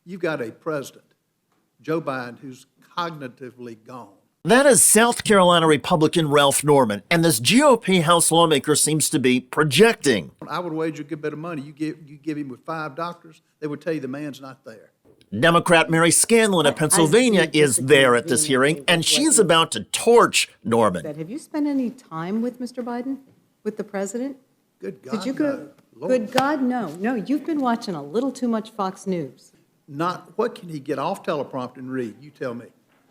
You've got a president, Joe Biden, who's cognitively gone. That is South Carolina Republican Ralph Norman, and this GOP House lawmaker seems to be projecting. I would wager a good bit of money. You give him with 5 doctors, they would tell you the man's not there. Democrat Mary Scanlon of Pennsylvania is there at this hearing, and she's about to torch Norman. Have you spent any time with Mr. Biden, with the president? Good God, Did you go? no. Good God, no. No, you've been watching a little too much Fox News. What can he get off teleprompter and read? You tell me.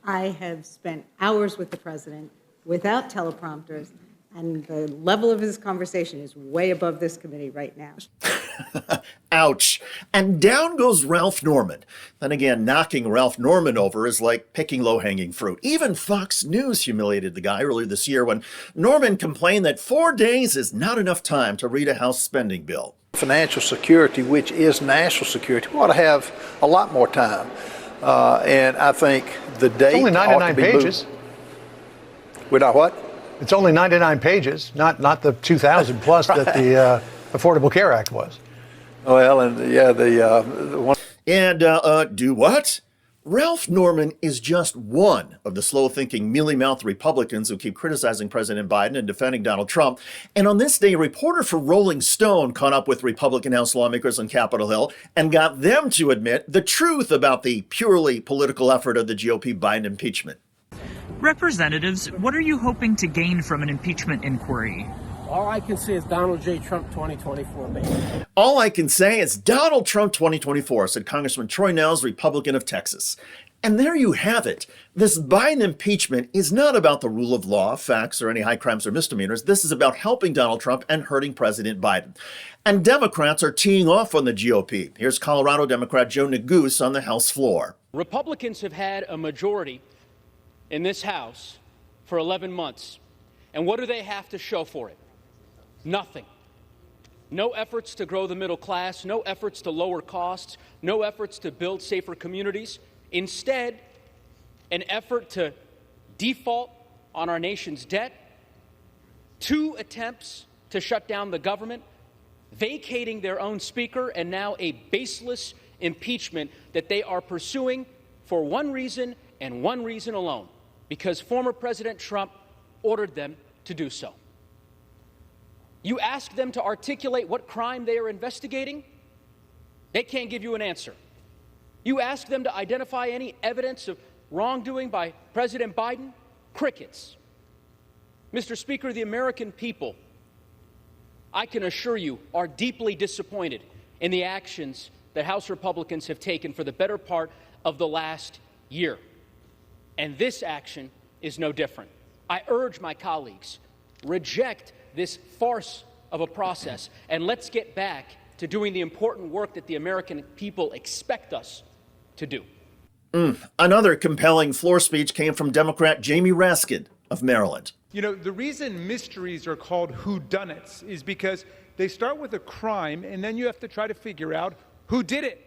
I have spent hours with the president without teleprompters, and the level of his conversation is way above this committee right now. Ouch. And down goes Ralph Norman. Then again, knocking Ralph Norman over is like picking low-hanging fruit. Even Fox News humiliated the guy earlier this year when Norman complained that 4 days is not enough time to read a House spending bill. Financial security, which is national security, we ought to have a lot more time. And I think the date It's only 99 ought to be pages. moved. Without what? It's only 99 pages, not the 2,000 plus that the Affordable Care Act was. Well, and yeah, the one. And, do what? Ralph Norman is just one of the slow-thinking, mealy-mouthed Republicans who keep criticizing President Biden and defending Donald Trump. And on this day, a reporter for Rolling Stone caught up with Republican House lawmakers on Capitol Hill and got them to admit the truth about the purely political effort of the GOP Biden impeachment. Representatives, what are you hoping to gain from an impeachment inquiry? All I can say is Donald J. Trump 2024, baby. All I can say is Donald Trump 2024, said Congressman Troy Nehls, Republican of Texas. And there you have it. This Biden impeachment is not about the rule of law, facts, or any high crimes or misdemeanors. This is about helping Donald Trump and hurting President Biden. And Democrats are teeing off on the GOP. Here's Colorado Democrat Joe Neguse on the House floor. Republicans have had a majority in this House for 11 months. And what do they have to show for it? Nothing. No efforts to grow the middle class, no efforts to lower costs, no efforts to build safer communities. Instead, an effort to default on our nation's debt, 2 attempts to shut down the government, vacating their own speaker, and now a baseless impeachment that they are pursuing for one reason and one reason alone, because former President Trump ordered them to do so. You ask them to articulate what crime they are investigating, they can't give you an answer. You ask them to identify any evidence of wrongdoing by President Biden, crickets. Mr. Speaker, the American people, I can assure you, are deeply disappointed in the actions that House Republicans have taken for the better part of the last year. And this action is no different. I urge my colleagues, reject this farce of a process, and let's get back to doing the important work that the American people expect us to do. Another compelling floor speech came from Democrat Jamie Raskin of Maryland. You know, the reason mysteries are called whodunits is because they start with a crime, and then you have to try to figure out who did it.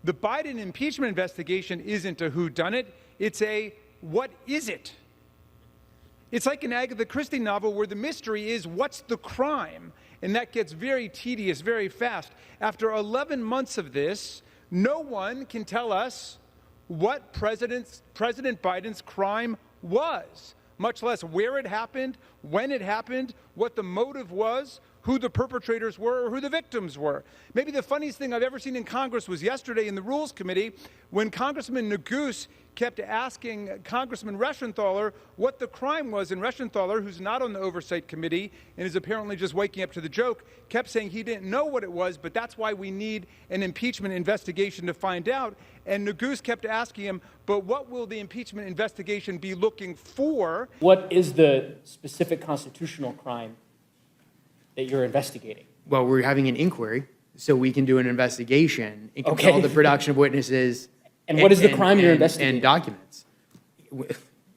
The Biden impeachment investigation isn't a whodunit, it's a what is it? It's like an Agatha Christie novel where the mystery is what's the crime? And that gets very tedious very fast. After 11 months of this, no one can tell us what President Biden's crime was, much less where it happened, when it happened, what the motive was, who the perpetrators were, or who the victims were. Maybe the funniest thing I've ever seen in Congress was yesterday in the Rules Committee when Congressman Neguse kept asking Congressman Reschenthaler what the crime was, and Reschenthaler, who's not on the Oversight Committee and is apparently just waking up to the joke, kept saying he didn't know what it was, but that's why we need an impeachment investigation to find out. And Neguse kept asking him, but what will the impeachment investigation be looking for? What is the specific constitutional crime that you're investigating? Well, we're having an inquiry, so we can do an investigation and Okay. control the production of witnesses. And what is the crime you're investigating? And documents.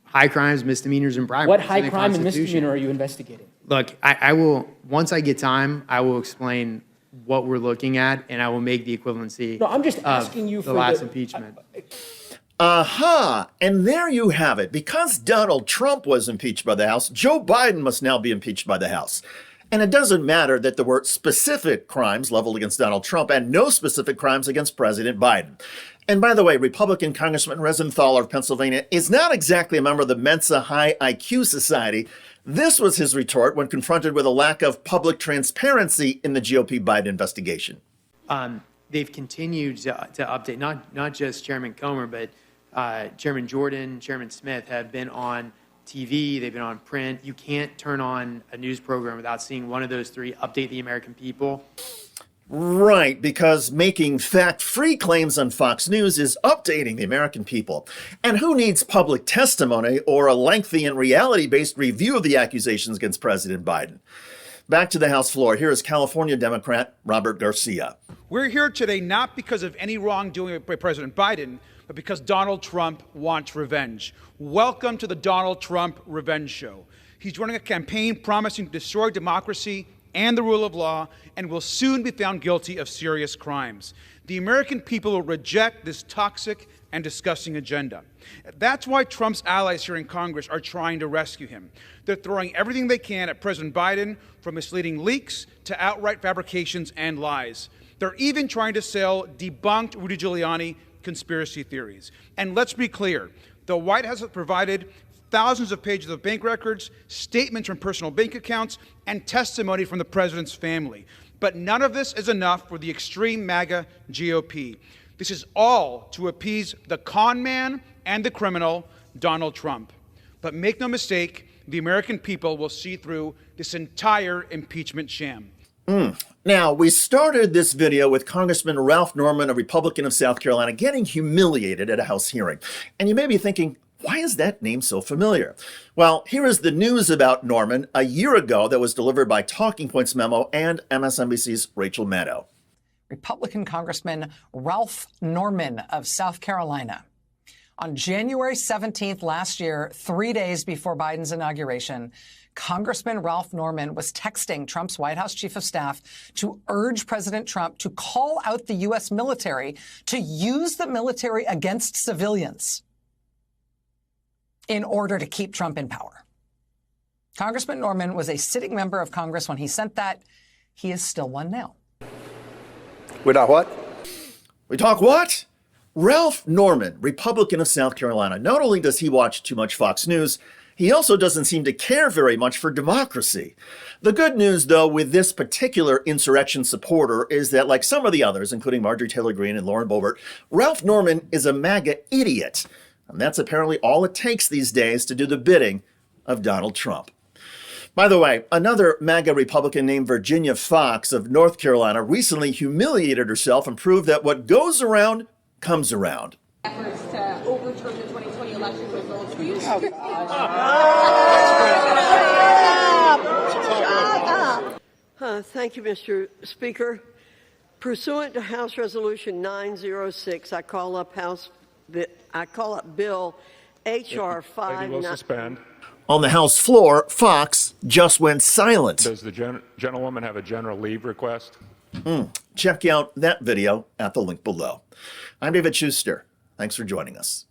High crimes, misdemeanors, and bribery. What It's in high the crime and Constitution. misdemeanor are you investigating? Look, I will, once I get time, I will explain what we're looking at, and I will make the equivalency No, I'm just of asking you the for last the impeachment. Aha! And there you have it. Because Donald Trump was impeached by the House, Joe Biden must now be impeached by the House. And it doesn't matter that there were specific crimes leveled against Donald Trump and no specific crimes against President Biden. And by the way, Republican Congressman Resenthaler of Pennsylvania is not exactly a member of the Mensa High IQ Society. This was his retort when confronted with a lack of public transparency in the GOP Biden investigation. They've continued to update, not just Chairman Comer, but Chairman Jordan, Chairman Smith have been on TV, they've been on print. You can't turn on a news program without seeing one of those three update the American people. Right, because making fact-free claims on Fox News is updating the American people. And who needs public testimony or a lengthy and reality-based review of the accusations against President Biden? Back to the House floor. Here is California Democrat Robert Garcia. We're here today not because of any wrongdoing by President Biden, but because Donald Trump wants revenge. Welcome to the Donald Trump Revenge Show. He's running a campaign promising to destroy democracy and the rule of law, and will soon be found guilty of serious crimes. The American people will reject this toxic and disgusting agenda. That's why Trump's allies here in Congress are trying to rescue him. They're throwing everything they can at President Biden, from misleading leaks to outright fabrications and lies. They're even trying to sell debunked Rudy Giuliani conspiracy theories. And let's be clear, the White House has provided thousands of pages of bank records, statements from personal bank accounts, and testimony from the president's family. But none of this is enough for the extreme MAGA GOP. This is all to appease the con man and the criminal, Donald Trump. But make no mistake, the American people will see through this entire impeachment sham. Now, we started this video with Congressman Ralph Norman, a Republican of South Carolina, getting humiliated at a House hearing. And you may be thinking, why is that name so familiar? Well, here is the news about Norman a year ago that was delivered by Talking Points Memo and MSNBC's Rachel Maddow. Republican Congressman Ralph Norman of South Carolina. On January 17th last year, 3 days before Biden's inauguration, Congressman Ralph Norman was texting Trump's White House chief of staff to urge President Trump to call out the U.S. military to use the military against civilians in order to keep Trump in power. Congressman Norman was a sitting member of Congress when he sent that. He is still one now. Without what? We talk what? Ralph Norman, Republican of South Carolina. Not only does he watch too much Fox News, he also doesn't seem to care very much for democracy. The good news, though, with this particular insurrection supporter is that, like some of the others, including Marjorie Taylor Greene and Lauren Boebert, Ralph Norman is a MAGA idiot. And that's apparently all it takes these days to do the bidding of Donald Trump. By the way, another MAGA Republican named Virginia Fox of North Carolina recently humiliated herself and proved that what goes around comes around. Efforts to overturn the 2020 election results. Will you Thank you, Mr. Speaker. Pursuant to House Resolution 906, I call up Bill H.R. 5. On the House floor, Fox just went silent. Does the gentlewoman have a general leave request? Check out that video at the link below. I'm David Shuster. Thanks for joining us.